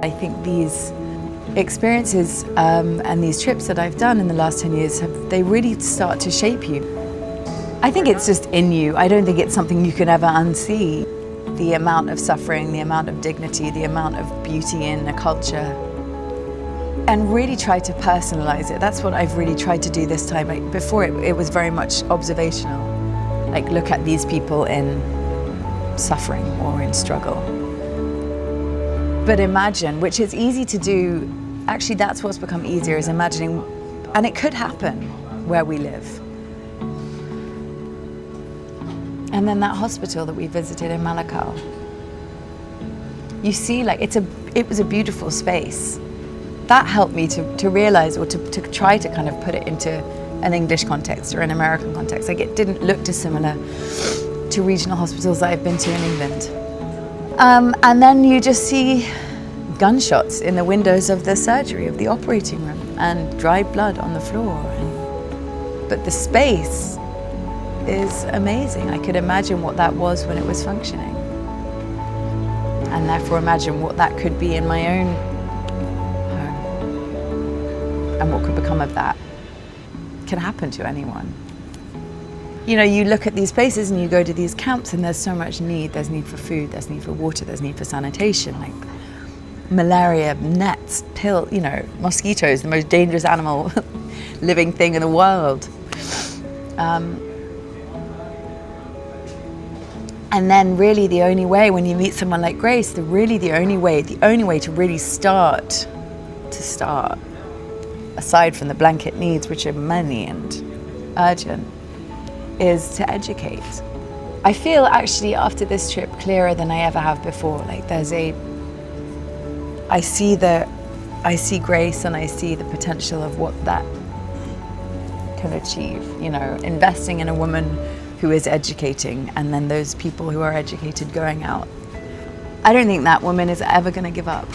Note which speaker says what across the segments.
Speaker 1: I think these experiences and these trips that I've done in the last 10 years, they really start to shape you. I think it's just in you. I don't think it's something you can ever unsee. The amount of suffering, the amount of dignity, the amount of beauty in a culture. And really try to personalize it. That's what I've really tried to do this time. Like before it was very much observational. Like look at these people in suffering or in struggle. But imagine, which is easy to do, actually that's what's become easier, is imagining, and it could happen where we live. And then that hospital that we visited in Malakal, you see, like it was a beautiful space. That helped me to realize, or to try to kind of put it into an English context or an American context. Like it didn't look dissimilar to regional hospitals that I've been to in England. And then you just see gunshots in the windows of the surgery, of the operating room, and dry blood on the floor. But the space is amazing. I could imagine what that was when it was functioning. And therefore imagine what that could be in my own home. And what could become of that. It can happen to anyone. You know, you look at these places and you go to these camps and there's so much need. There's need for food, there's need for water, there's need for sanitation, like malaria, nets, mosquitoes, the most dangerous animal, living thing in the world. And then really the only way, when you meet someone like Grace, the only way to really start, aside from the blanket needs, which are many and urgent, is to educate. I feel actually after this trip clearer than I ever have before. Like I see Grace and I see the potential of what that can achieve. You know, investing in a woman who is educating, and then those people who are educated going out. I don't think that woman is ever going to give up.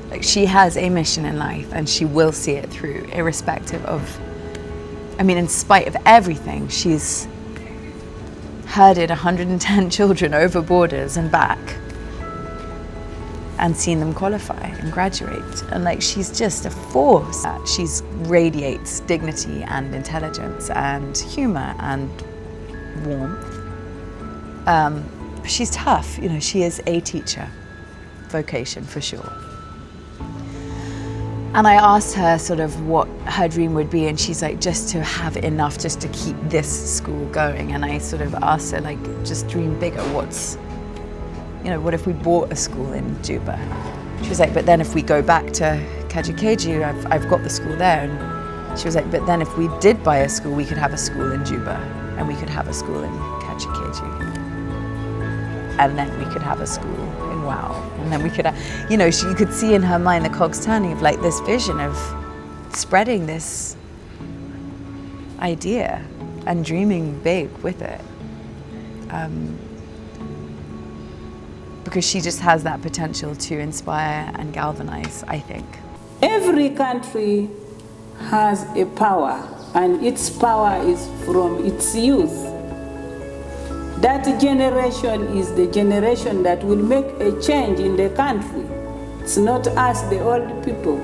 Speaker 1: Like she has a mission in life and she will see it through, irrespective of, in spite of everything. She's herded 110 children over borders and back and seen them qualify and graduate. And like, she's just a force. She radiates dignity and intelligence and humor and warmth. She's tough, she is a teacher vocation for sure. And I asked her sort of what her dream would be, and she's like, just to have enough just to keep this school going. And I sort of asked her, like, just dream bigger. What if we bought a school in Juba? She was like, but then if we go back to Kajukeju, I've got the school there. And she was like, but then if we did buy a school, we could have a school in Juba, and we could have a school in Kajukeju. And then we could have a school in Wow. And then we could, you could see in her mind the cogs turning of like this vision of spreading this idea and dreaming big with it. Because she just has that potential to inspire and galvanize, I think.
Speaker 2: Every country has a power, and its power is from its youth. That generation is the generation that will make a change in the country. It's not us, the old people.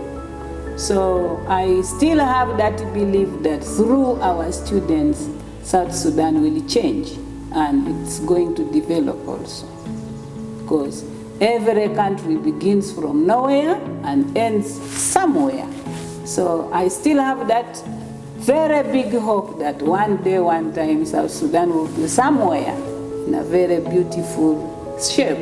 Speaker 2: So I still have that belief that through our students, South Sudan will change, and it's going to develop also. Because every country begins from nowhere and ends somewhere. So I still have that very big hope that one day, one time, South Sudan will be somewhere in a very beautiful shape.